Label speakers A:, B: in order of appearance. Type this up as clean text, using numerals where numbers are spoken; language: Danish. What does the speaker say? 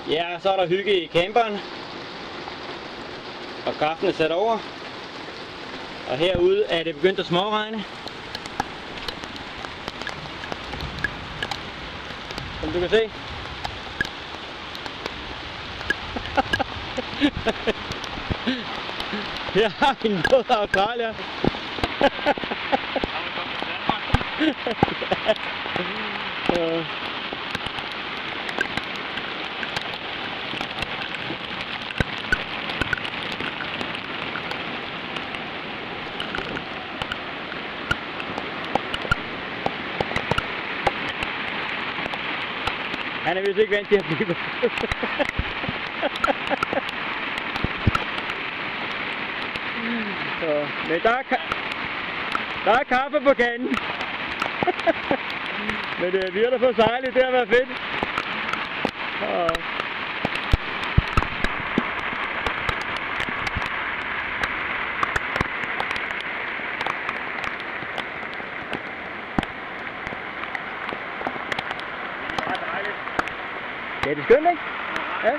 A: Ja, så er der hygge i camperen. Og kraften er sat over. Og herude er det begyndt at småregne. Som du kan se. Jeg har en båd af Australien. Han er vist ikke vant til at blive. Men der er kaffe på kanden. Men vi har da fået sejlet, det har været fedt. Det er det skønt, ikke? Ja.